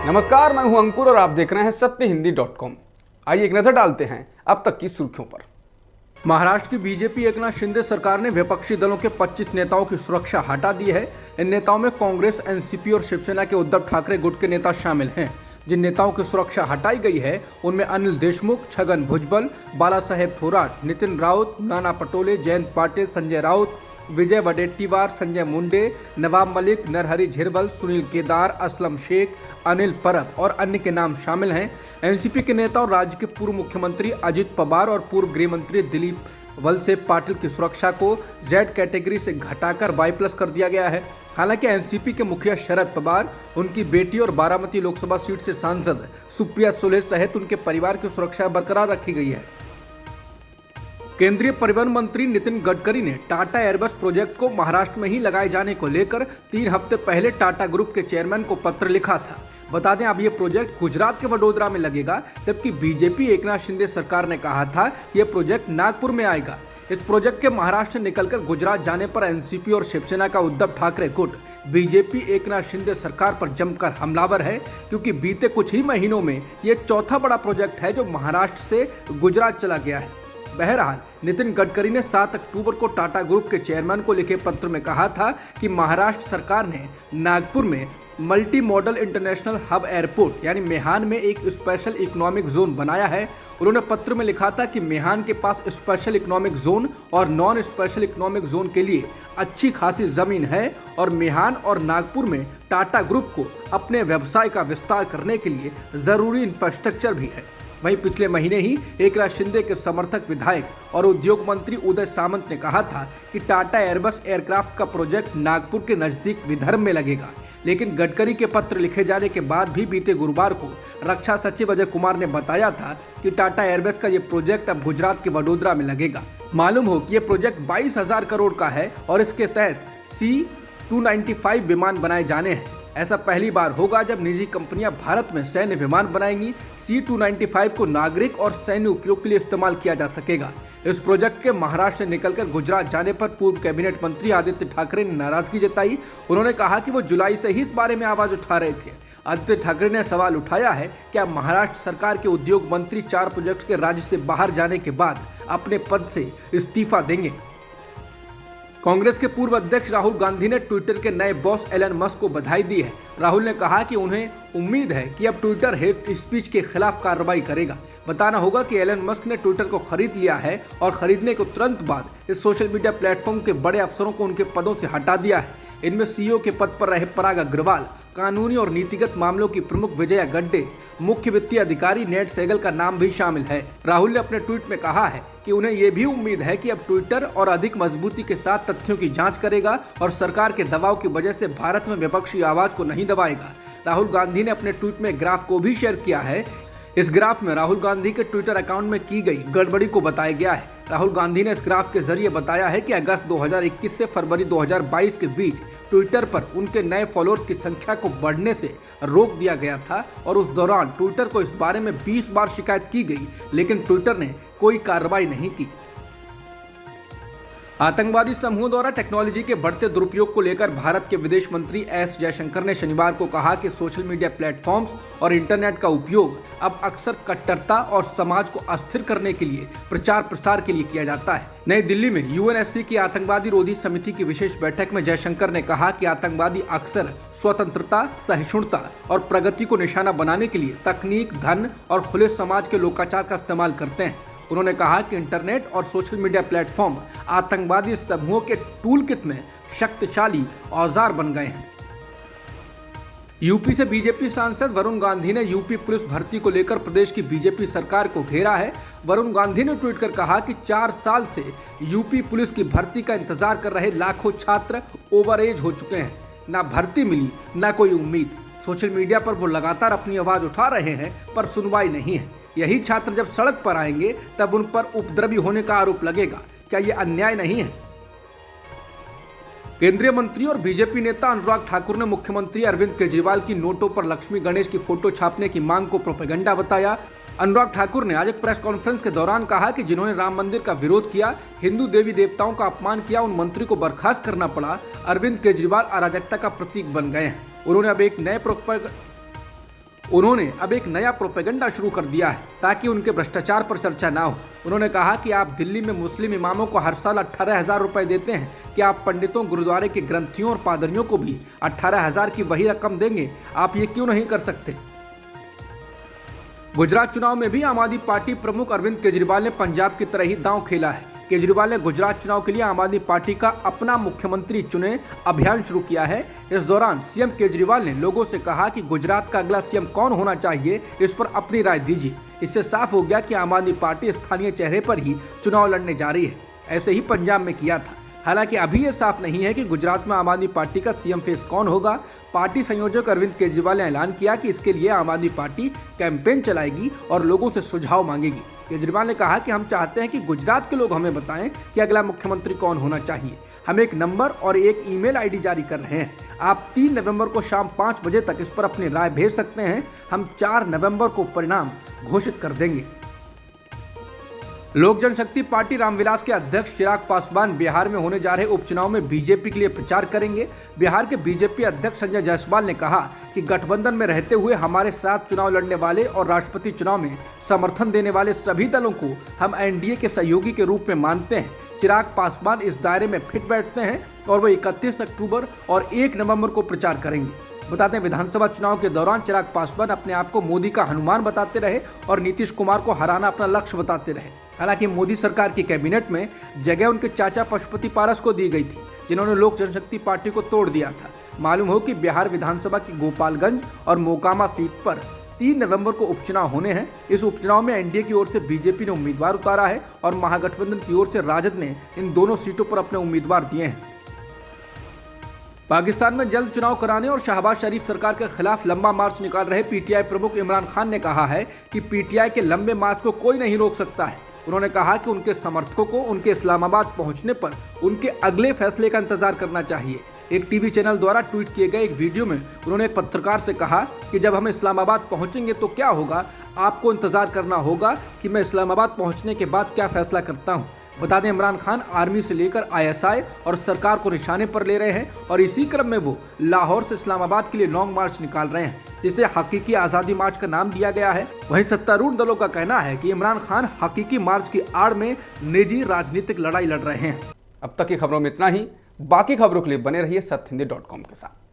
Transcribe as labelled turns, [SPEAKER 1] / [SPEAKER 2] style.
[SPEAKER 1] नमस्कार, मैं हूं अंकुर और आप देख रहे हैं सत्यहिंदी.com। आइए एक नजर डालते हैं अब तक की सुर्खियों पर।
[SPEAKER 2] महाराष्ट्र की बीजेपी एकनाथ शिंदे सरकार ने विपक्षी दलों के 25 नेताओं की सुरक्षा हटा दी है। इन नेताओं में कांग्रेस, एनसीपी और शिवसेना के उद्धव ठाकरे गुट के नेता शामिल हैं। जिन नेताओं की सुरक्षा हटाई गई है उनमें अनिल देशमुख, छगन भुजबल, बालासाहेब थोराट, नितिन राउत, नाना पटोले, जयंत पाटिल, संजय राउत, विजय वडेट्टीवार, संजय मुंडे, नवाब मलिक, नरहरि झिरवल, सुनील केदार, असलम शेख, अनिल परब और अन्य के नाम शामिल हैं। एनसीपी के नेता और राज्य के पूर्व मुख्यमंत्री अजित पवार और पूर्व गृह मंत्री दिलीप वलसे पाटिल की सुरक्षा को जेड कैटेगरी से घटाकर Y+ कर दिया गया है। हालांकि एनसीपी के मुखिया शरद पवार, उनकी बेटी और बारामती लोकसभा सीट से सांसद सुप्रिया सुले सहित उनके परिवार की सुरक्षा बरकरार रखी गई है। केंद्रीय परिवहन मंत्री नितिन गडकरी ने टाटा एयरबस प्रोजेक्ट को महाराष्ट्र में ही लगाए जाने को लेकर 3 हफ्ते पहले टाटा ग्रुप के चेयरमैन को पत्र लिखा था। बता दें, अब ये प्रोजेक्ट गुजरात के वडोदरा में लगेगा, जबकि बीजेपी एकनाथ शिंदे सरकार ने कहा था यह प्रोजेक्ट नागपुर में आएगा। इस प्रोजेक्ट के महाराष्ट्र निकलकर गुजरात जाने पर एनसीपी और शिवसेना का उद्धव ठाकरे गुट बीजेपी एकनाथ शिंदे सरकार पर जमकर हमलावर है, क्योंकि बीते कुछ ही महीनों में यह चौथा बड़ा प्रोजेक्ट है जो महाराष्ट्र से गुजरात चला गया है। बहरहाल, नितिन गडकरी ने 7 अक्टूबर को टाटा ग्रुप के चेयरमैन को लिखे पत्र में कहा था कि महाराष्ट्र सरकार ने नागपुर में multi modal international hub airport यानी मेहान में एक स्पेशल इकोनॉमिक जोन बनाया है। उन्होंने पत्र में लिखा था कि मेहान के पास स्पेशल इकोनॉमिक जोन और नॉन स्पेशल इकोनॉमिक जोन के लिए अच्छी खासी जमीन है और मेहान और नागपुर में टाटा ग्रुप को अपने व्यवसाय का विस्तार करने के लिए जरूरी इंफ्रास्ट्रक्चर भी है। वहीं पिछले महीने ही एकनाथ शिंदे के समर्थक विधायक और उद्योग मंत्री उदय सामंत ने कहा था कि टाटा एयरबस एयरक्राफ्ट का प्रोजेक्ट नागपुर के नजदीक विदर्भ में लगेगा, लेकिन गडकरी के पत्र लिखे जाने के बाद भी बीते गुरुवार को रक्षा सचिव अजय कुमार ने बताया था कि टाटा एयरबस का ये प्रोजेक्ट अब गुजरात के वडोदरा में लगेगा। मालूम हो कि ये प्रोजेक्ट 22,000 करोड़ का है और इसके तहत C-295 विमान बनाए जाने हैं। ऐसा पहली बार होगा जब निजी कंपनियां भारत में सैन्य विमान बनाएंगी। C-295 को नागरिक और सैन्य उपयोग के लिए इस्तेमाल किया जा सकेगा। इस प्रोजेक्ट के महाराष्ट्र से निकलकर गुजरात जाने पर पूर्व कैबिनेट मंत्री आदित्य ठाकरे ने नाराजगी जताई। उन्होंने कहा कि वो जुलाई से ही इस बारे में आवाज उठा रहे थे। आदित्य ठाकरे ने सवाल उठाया है कि अब महाराष्ट्र सरकार के उद्योग मंत्री 4 प्रोजेक्ट के राज्य से बाहर जाने के बाद अपने पद से इस्तीफा देंगे। कांग्रेस के पूर्व अध्यक्ष राहुल गांधी ने ट्विटर के नए बॉस एलन मस्क को बधाई दी है। राहुल ने कहा कि उन्हें उम्मीद है कि अब ट्विटर हेट स्पीच के खिलाफ कार्रवाई करेगा। बताना होगा कि एलन मस्क ने ट्विटर को खरीद लिया है और खरीदने के तुरंत बाद इस सोशल मीडिया प्लेटफॉर्म के बड़े अफसरों को उनके पदों से हटा दिया है। इनमें सीईओ के पद पर रहे पराग अग्रवाल, कानूनी और नीतिगत मामलों की प्रमुख विजया गड्डे, मुख्य वित्तीय अधिकारी नेट सेगल का नाम भी शामिल है। राहुल ने अपने ट्वीट में कहा है कि उन्हें यह भी उम्मीद है कि अब ट्विटर और अधिक मजबूती के साथ तथ्यों की जांच करेगा और सरकार के दबाव की वजह से भारत में विपक्षी आवाज को नहीं दबाएगा। राहुल गांधी ने अपने ट्वीट में ग्राफ को भी शेयर किया है। इस ग्राफ में राहुल गांधी के ट्विटर अकाउंट में की गई गड़बड़ी को बताया गया है। राहुल गांधी ने इस ग्राफ के जरिए बताया है कि अगस्त 2021 से फरवरी 2022 के बीच ट्विटर पर उनके नए फॉलोअर्स की संख्या को बढ़ने से रोक दिया गया था और उस दौरान ट्विटर को इस बारे में 20 बार शिकायत की गई, लेकिन ट्विटर ने कोई कार्रवाई नहीं की। आतंकवादी समूहों द्वारा टेक्नोलॉजी के बढ़ते दुरुपयोग को लेकर भारत के विदेश मंत्री एस जयशंकर ने शनिवार को कहा कि सोशल मीडिया प्लेटफॉर्म्स और इंटरनेट का उपयोग अब अक्सर कट्टरता और समाज को अस्थिर करने के लिए प्रचार प्रसार के लिए किया जाता है। नई दिल्ली में यूएनएससी की आतंकवादी रोधी समिति की विशेष बैठक में जयशंकर ने कहा कि आतंकवादी अक्सर स्वतंत्रता, सहिष्णुता और प्रगति को निशाना बनाने के लिए तकनीक, धन और खुले समाज के लोकाचार का इस्तेमाल करते हैं। उन्होंने कहा कि इंटरनेट और सोशल मीडिया प्लेटफॉर्म आतंकवादी समूहों के टूल किट में शक्तिशाली औजार बन गए हैं। यूपी से बीजेपी सांसद वरुण गांधी ने यूपी पुलिस भर्ती को लेकर प्रदेश की बीजेपी सरकार को घेरा है। वरुण गांधी ने ट्वीट कर कहा कि 4 साल से यूपी पुलिस की भर्ती का इंतजार कर रहे लाखों छात्र ओवर एज हो चुके हैं। ना भर्ती मिली, ना कोई उम्मीद। सोशल मीडिया पर वो लगातार अपनी आवाज उठा रहे हैं पर सुनवाई नहीं है। यही छात्र जब सड़क पर आएंगे तब उन पर उपद्रवी होने का आरोप लगेगा। क्या ये अन्याय नहीं है? केंद्रीय मंत्री और बीजेपी नेता अनुराग ठाकुर ने मुख्यमंत्री अरविंद केजरीवाल की नोटों पर लक्ष्मी गणेश की फोटो छापने की मांग को प्रोपेगेंडा बताया। अनुराग ठाकुर ने आज एक प्रेस कॉन्फ्रेंस के दौरान कहा कि जिन्होंने राम मंदिर का विरोध किया, हिंदू देवी देवताओं का अपमान किया, उन मंत्री को बर्खास्त करना पड़ा। अरविंद केजरीवाल अराजकता का प्रतीक बन गए हैं। उन्होंने अब एक नए उन्होंने अब एक नया प्रोपेगेंडा शुरू कर दिया है ताकि उनके भ्रष्टाचार पर चर्चा ना हो। उन्होंने कहा कि आप दिल्ली में मुस्लिम इमामों को हर साल 18,000 रुपए देते हैं कि आप पंडितों, गुरुद्वारे के ग्रंथियों और पादरियों को भी 18,000 की वही रकम देंगे। आप ये क्यों नहीं कर सकते? गुजरात चुनाव में भी आम आदमी पार्टी प्रमुख अरविंद केजरीवाल ने पंजाब की तरह ही दांव खेला है। केजरीवाल ने गुजरात चुनाव के लिए आम आदमी पार्टी का अपना मुख्यमंत्री चुने अभियान शुरू किया है। इस दौरान सीएम केजरीवाल ने लोगों से कहा कि गुजरात का अगला सीएम कौन होना चाहिए, इस पर अपनी राय दीजिए। इससे साफ हो गया कि आम आदमी पार्टी स्थानीय चेहरे पर ही चुनाव लड़ने जा रही है। ऐसे ही पंजाब में किया था। हालांकि अभी ये साफ नहीं है कि गुजरात में आम आदमी पार्टी का सीएम फेस कौन होगा। पार्टी संयोजक अरविंद केजरीवाल ने ऐलान किया कि इसके लिए आम आदमी पार्टी कैंपेन चलाएगी और लोगों से सुझाव मांगेगी। केजरीवाल ने कहा कि हम चाहते हैं कि गुजरात के लोग हमें बताएं कि अगला मुख्यमंत्री कौन होना चाहिए। हम एक नंबर और एक ईमेल आईडी जारी कर रहे हैं। आप 3 नवंबर को शाम 5 बजे तक इस पर अपनी राय भेज सकते हैं। हम 4 नवंबर को परिणाम घोषित कर देंगे। लोक जनशक्ति पार्टी रामविलास के अध्यक्ष चिराग पासवान बिहार में होने जा रहे उपचुनाव में बीजेपी के लिए प्रचार करेंगे। बिहार के बीजेपी अध्यक्ष संजय जायसवाल ने कहा कि गठबंधन में रहते हुए हमारे साथ चुनाव लड़ने वाले और राष्ट्रपति चुनाव में समर्थन देने वाले सभी दलों को हम एनडीए के सहयोगी के रूप में मानते हैं। चिराग पासवान इस दायरे में फिट बैठते हैं और वो 31 अक्टूबर और 1 नवंबर को प्रचार करेंगे। बताते हैं, विधानसभा चुनाव के दौरान चिराग पासवान अपने आप को मोदी का हनुमान बताते रहे और नीतीश कुमार को हराना अपना लक्ष्य बताते रहे। हालांकि मोदी सरकार की कैबिनेट में जगह उनके चाचा पशुपति पारस को दी गई थी, जिन्होंने लोक जनशक्ति पार्टी को तोड़ दिया था। मालूम हो कि बिहार विधानसभा की गोपालगंज और मोकामा सीट पर 3 नवंबर को उपचुनाव होने हैं। इस उपचुनाव में एनडीए की ओर से बीजेपी ने उम्मीदवार उतारा है और महागठबंधन की ओर से राजद ने इन दोनों सीटों पर अपने उम्मीदवार दिए हैं। पाकिस्तान में जल्द चुनाव कराने और शहबाज शरीफ सरकार के खिलाफ लंबा मार्च निकाल रहे पीटीआई प्रमुख इमरान खान ने कहा है कि पीटीआई के लंबे मार्च को कोई नहीं रोक सकता है। उन्होंने कहा कि उनके समर्थकों को उनके इस्लामाबाद पहुंचने पर उनके अगले फैसले का इंतजार करना चाहिए। एक टीवी चैनल द्वारा ट्वीट किए गए एक वीडियो में उन्होंने एक पत्रकार से कहा कि जब हम इस्लामाबाद पहुंचेंगे तो क्या होगा, आपको इंतजार करना होगा कि मैं इस्लामाबाद पहुंचने के बाद क्या फैसला करता हूं। बता दें, इमरान खान आर्मी से लेकर आईएसआई और सरकार को निशाने पर ले रहे हैं और इसी क्रम में वो लाहौर से इस्लामाबाद के लिए लॉन्ग मार्च निकाल रहे हैं, जिसे हकीकी आज़ादी मार्च का नाम दिया गया है। वहीं सत्तारूढ़ दलों का कहना है कि इमरान खान हकीकी मार्च की आड़ में निजी राजनीतिक लड़ाई लड़ रहे हैं।
[SPEAKER 1] अब तक की खबरों में इतना ही। बाकी खबरों के लिए बने रहिए सत्यहिंदी.com के साथ।